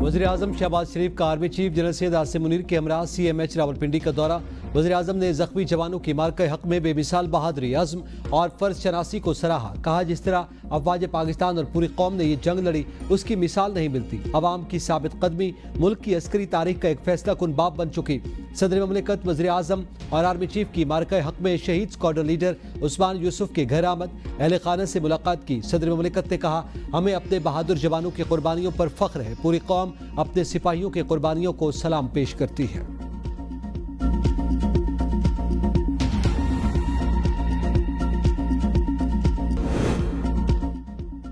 वज़ीर-ए-आज़म शहबाज शरीफ का army chief general Syed Asim Munir के हमरा CMH रावलपिंडी का दौरा। वज़ीर-ए-आज़म ने जख्मी जवानों की मार्के हक में बेमिसाल बहादुरी, अज़्म और फर्ज शनासी को सराहा। कहा, जिस तरह अफवाज पाकिस्तान और पूरी कौम ने ये जंग लड़ी, उसकी मिसाल नहीं मिलती। अवाम की साबित कदमी मुल्क की अस्करी तारीख का एक फैसला कुन बाब बन चुकी। सदर ममलिकत वज़ीर-ए-आज़म और आर्मी चीफ की मार्के हक में शहीद स्क्वाड्रन लीडर उस्मान यूसुफ के घर आमद, अहले खाना से मुलाकात की। सदर ममलिकत ने कहा, हमें अपने बहादुर जवानों की कुर्बानियों पर फख्र है। पूरी कौम अपने सिपाहियों की कुर्बानियों को सलाम पेश करती है।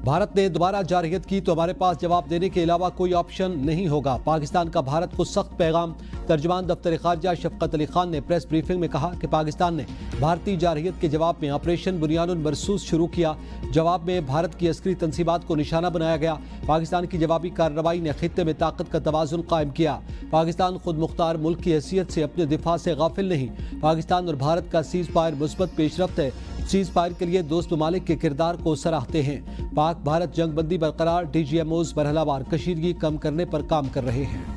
भारत ने दोबारा जारहियत की तो हमारे पास जवाब देने के अलावा कोई ऑप्शन नहीं होगा। पाकिस्तान का भारत को सख्त पैगाम। तर्जुमान दफ्तर खारजा शफकत अली खान ने प्रेस ब्रीफिंग में कहा कि पाकिस्तान ने भारतीय जारहियत के जवाब में ऑपरेशन बुनियानुल मरसूस शुरू किया। जवाब में भारत की अस्करी तंसीबात को निशाना बनाया गया। पाकिस्तान की जवाबी कार्रवाई ने खित्ते में ताकत का तवाज़ुन कायम किया। पाकिस्तान खुद मुख्तार मुल्क की हैसियत से अपने दिफा से गाफिल नहीं। पाकिस्तान और भारत का सीज फायर मुस्बत पेशरफ्त है। सीज फायर के लिए दोस्त ममालिक के किरदार को सराहते हैं। पाक भारत जंग बंदी बरकरार, DGMOs मरहलावार कशीदगी कम करने पर काम कर रहे हैं।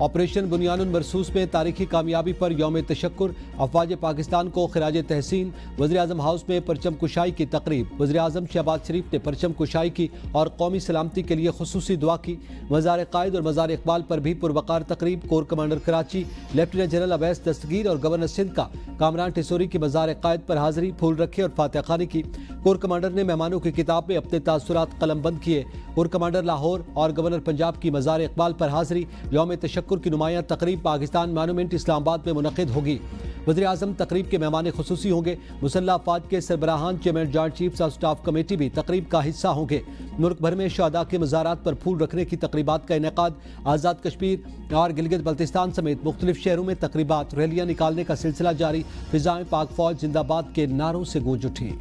ऑपरेशन बुनियानुल मरसूस में तारीखी कामयाबी पर यौम तशक्कुर, अफवाज पाकिस्तान को खिराज तहसीन। वज़ीर-ए-आज़म हाउस में परचम कुशाई की तकरीब। वज़ीर-ए-आज़म शहबाज शरीफ ने परचम कुशाई की और कौमी सलामती के लिए खुसूसी दुआ की। मज़ार कायद और मज़ार इकबाल पर भी पुरवकार तकरीब। Corps commander Karachi lieutenant general Awais Dastgir और गवर्नर सिंध का कामरान टिसोरी की मज़ार कायद पर हाजिरी, फूल रखे और फातिहा खानी की। कोर कमांडर ने मेहमानों की किताब में अपने तासुरात कलमबंद किए। कोर कमांडर लाहौर और गवर्नर पंजाब की मज़ार इकबाल पर हाजिरी। यौम तशक्कुर की नुमायां तकरीब पाकिस्तान मॉन्यूमेंट इस्लामाबाद में मुनक़िद होगी। वज़ीर-ए-आज़म तकरीब के मेहमान खुसूसी होंगे। मुसल्लह अफ़वाज के सरबराहान chairman joint chiefs of staff committee भी तकरीब का हिस्सा होंगे। मुल्क भर में शहदा के मज़ारात पर फूल रखने की तकरीबात का इनेकाद। आज़ाद कश्मीर और गिलगित बल्तिस्तान समेत मुख्तलिफ शहरों में तकरीबात, रैलियाँ निकालने का सिलसिला जारी। फिज़ाएं पाक फौज जिंदाबाद के नारों से गूंज उठी।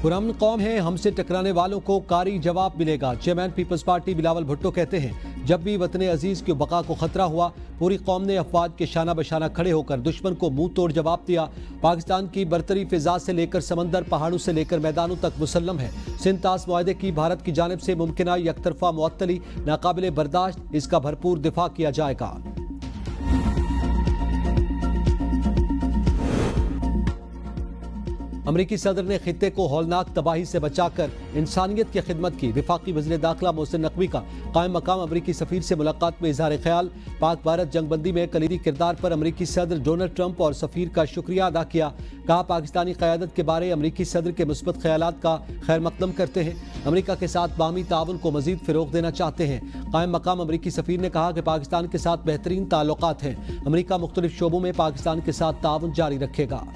पुरअमन कौम है, हमसे टकराने वालों को कारी जवाब मिलेगा। चेयरमैन पीपल्स पार्टी बिलावल भुट्टो कहते हैं, जब भी वतन अजीज की बका को खतरा हुआ, पूरी कौम ने अफवाज के शाना बशाना खड़े होकर दुश्मन को मुंह तोड़ जवाब दिया। पाकिस्तान की बरतरी फिजा से लेकर समंदर, पहाड़ों से लेकर मैदानों तक मुसल्लम है। सिंध तास मुआहदे की भारत की जानिब से मुमकिन यकतरफा मुअत्तली नाकाबिले बर्दाश्त, इसका भरपूर दिफा किया जाएगा। अमरीकी सदर ने खित्ते को हौलनाक तबाही से बचाकर इंसानियत की खिदमत की। वफाकी वज़ीर दाखिला मोहसिन नकवी का कायम मकाम अमरीकी सफ़ीर से मुलाकात में इज़हार ख्याल। पाक भारत जंगबंदी में कलीदी किरदार पर अमरीकी सदर डोनाल्ड ट्रंप और सफ़ीर का शुक्रिया अदा किया। कहा, पाकिस्तानी क़यादत के बारे अमरीकी सदर के मुस्बत ख्यालात का खैर मकदम करते हैं। अमरीका के साथ बाहमी ताउन को मज़ीद फ़रोग़ देना चाहते हैं। कायम मकाम अमरीकी सफ़ीर ने कहा कि पाकिस्तान के साथ बेहतरीन ताल्लुकात हैं। अमरीका मुख्तलिफ शोबों में पाकिस्तान के साथ ताउन जारी रखेगा।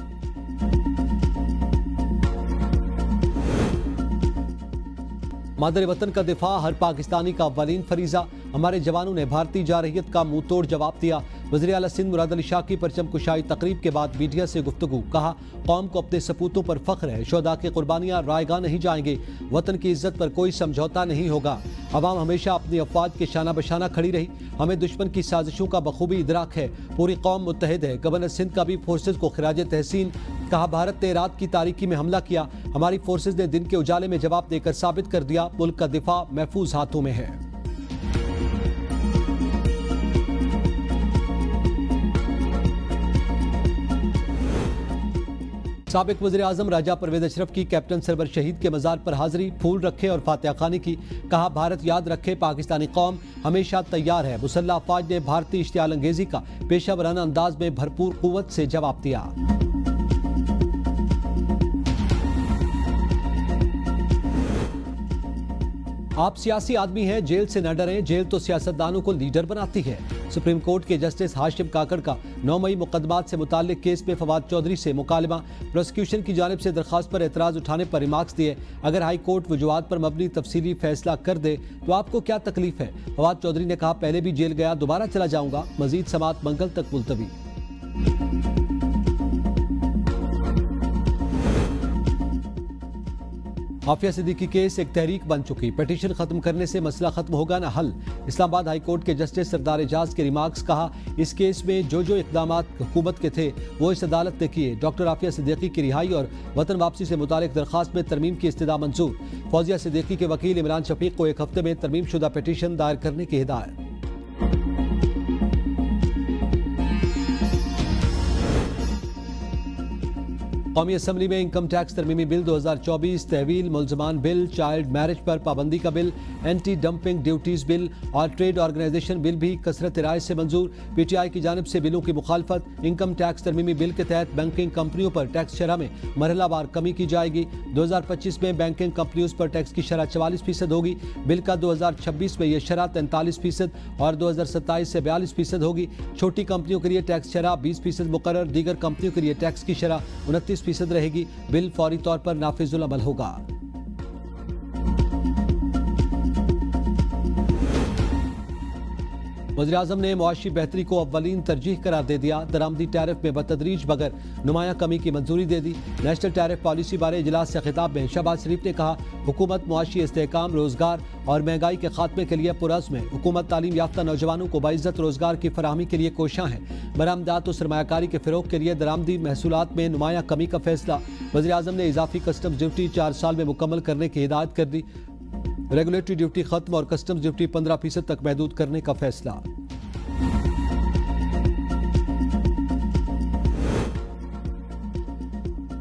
मादर वतन का दिफा हर पाकिस्तानी का अव्वलीन फरीजा। हमारे जवानों ने भारतीय जारहियत का मुंह तोड़ जवाब दिया। वज़ीर आला सिंध मुराद अली शाह की परचम कुशाई तकरीब के बाद मीडिया से गुफ्तगू। कहा, कौम को अपने सपूतों पर फख्र है। शोहदा की कुर्बानियाँ रायगा नहीं जाएंगी। वतन की इज्जत पर कोई समझौता नहीं होगा। अवाम हमेशा अपनी अफवाज के शाना बशाना खड़ी रही। हमें दुश्मन की साजिशों का बखूबी इदराक है। पूरी कौम मुत्तहिद है। गवर्नर सिंध का भी फोर्सेज को खिराज तहसीन। कहा, भारत ने रात की तारीकी में हमला किया, हमारी फोर्सेज ने दिन के उजाले में जवाब देकर साबित कर दिया मुल्क का दिफा महफूज हाथों में है। साबिक वज़ीर-ए-आज़म राजा परवेज अशरफ की कैप्टन सरवर शहीद के मज़ार पर हाजिरी, फूल रखे और फातिहा खानी की। कहा, भारत याद रखे, पाकिस्तानी कौम हमेशा तैयार है। मुसल्लह अफ़वाज ने भारतीय इश्तियाल अंगेज़ी का पेशा वराना अंदाज में भरपूर क़ुव्वत से जवाब दिया। आप सियासी आदमी हैं, जेल से न डरें। जेल तो सियासतदानों को लीडर बनाती है। सुप्रीम कोर्ट के जस्टिस हाशिम काकड़ का 9 मई मुकदमात से मुताल्लिक केस में फवाद चौधरी से मुकालमा। प्रोसिक्यूशन की जानिब से दरख्वास्त पर एतराज़ उठाने पर रिमार्क्स दिए। अगर हाई कोर्ट वजूहात पर मबनी तफसीली फैसला कर दे तो आपको क्या तकलीफ है। फवाद चौधरी ने कहा, पहले भी जेल गया, दोबारा चला जाऊंगा। मजीद समात मंगल तक मुलतवी। عافیہ صدیقی کیس ایک تحریک بن چکی، پٹیشن ختم کرنے سے مسئلہ ختم ہوگا نہ حل۔ اسلام آباد ہائی کورٹ کے جسٹس سردار اعجاز کے ریمارکس، کہا اس کیس میں جو اقدامات حکومت کے تھے وہ اس عدالت نے کیے۔ ڈاکٹر عافیہ صدیقی کی رہائی اور وطن واپسی سے متعلق درخواست میں ترمیم کی استدعا منظور۔ فوزیہ صدیقی کے وکیل عمران شفیق کو ایک ہفتے میں ترمیم شدہ پٹیشن دائر کرنے کی ہدایت۔ قومی اسمبلی میں انکم ٹیکس ترمیمی بل 2024، تحویل ملزمان بل، چائلڈ میرج پر پابندی کا بل، اینٹی ڈمپنگ ڈیوٹیز بل اور ٹریڈ آرگنائزیشن بل بھی کثرت رائے سے منظور۔ پی ٹی آئی کی جانب سے بلوں کی مخالفت۔ انکم ٹیکس ترمیمی بل کے تحت بینکنگ کمپنیوں پر ٹیکس شرح میں مرحلہ وار کمی کی جائے گی۔ 2025 میں بینکنگ کمپنیوں پر ٹیکس کی شرح 44% ہوگی۔ بل کا 2026 میں یہ شرح 43% اور 2027 سے 42% ہوگی۔ چھوٹی کمپنیوں کے لیے ٹیکس شرح 20% مقرر، دیگر کمپنیوں کے لیے ٹیکس کی شرح 29% رہے گی۔ بل فوری طور پر نافذ العمل ہوگا۔ وزیراعظم نے معاشی بہتری کو اولین ترجیح قرار دے دیا، درآمدی ٹیرف میں بتدریج بغیر نمایاں کمی کی منظوری دے دی۔ نیشنل ٹیرف پالیسی بارے اجلاس سے خطاب میں شہباز شریف نے کہا، حکومت معاشی استحکام، روزگار اور مہنگائی کے خاتمے کے لیے پرعزم ہے۔ حکومت تعلیم یافتہ نوجوانوں کو باعزت روزگار کی فراہمی کے لیے کوشاں ہے۔ برآمدات و سرمایہ کاری کے فروغ کے لیے درآمدی محصولات میں نمایاں کمی کا فیصلہ۔ وزیراعظم نے اضافی کسٹمز ڈیوٹی 4 سال میں مکمل کرنے کی ہدایت کر دی۔ ریگولیٹری ڈیوٹی ختم اور کسٹمز ڈیوٹی 15% تک محدود کرنے کا فیصلہ۔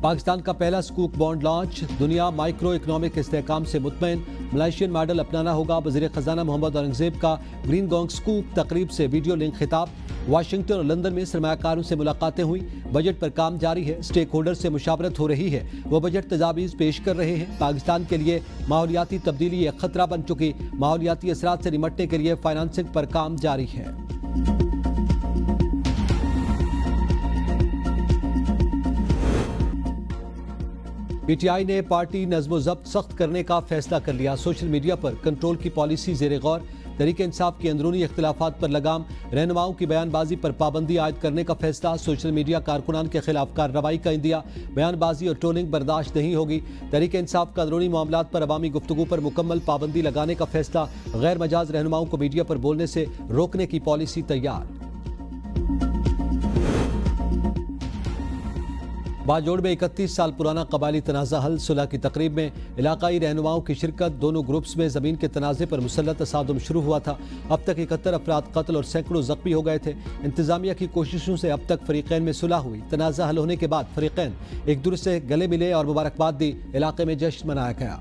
پاکستان کا پہلا سکوک بانڈ لانچ، دنیا مائکرو اکنامک استحکام سے مطمئن، ملائیشین ماڈل اپنانا ہوگا۔ وزیر خزانہ محمد اورنگزیب کا گرین گونگ سکوک تقریب سے ویڈیو لنک خطاب۔ واشنگٹن اور لندن میں سرمایہ کاروں سے ملاقاتیں ہوئیں، بجٹ پر کام جاری ہے، سٹیک ہولڈر سے مشاورت ہو رہی ہے، وہ بجٹ تجاویز پیش کر رہے ہیں۔ پاکستان کے لیے ماحولیاتی تبدیلی ایک خطرہ بن چکی، ماحولیاتی اثرات سے نمٹنے کے لیے فائنانسنگ پر کام جاری ہے۔ پی ٹی آئی نے پارٹی نظم و ضبط سخت کرنے کا فیصلہ کر لیا، سوشل میڈیا پر کنٹرول کی پالیسی زیر غور۔ تحریک انصاف کے اندرونی اختلافات پر لگام، رہنماؤں کی بیان بازی پر پابندی عائد کرنے کا فیصلہ، سوشل میڈیا کارکنان کے خلاف کارروائی کا عندیہ، بیان بازی اور ٹرولنگ برداشت نہیں ہوگی۔ تحریک انصاف کا اندرونی معاملات پر عوامی گفتگو پر مکمل پابندی لگانے کا فیصلہ، غیر مجاز رہنماؤں کو میڈیا پر بولنے سے روکنے کی پالیسی تیار۔ باجوڑ میں 31 سال پرانا قبائلی تنازع حل، صلح کی تقریب میں علاقائی رہنماؤں کی شرکت۔ دونوں گروپس میں زمین کے تنازع پر مسلح تصادم شروع ہوا تھا، اب تک 71 افراد قتل اور سینکڑوں زخمی ہو گئے تھے۔ انتظامیہ کی کوششوں سے اب تک فریقین میں صلح ہوئی۔ تنازع حل ہونے کے بعد فریقین ایک دوسرے سے گلے ملے اور مبارکباد دی، علاقے میں جشن منایا گیا۔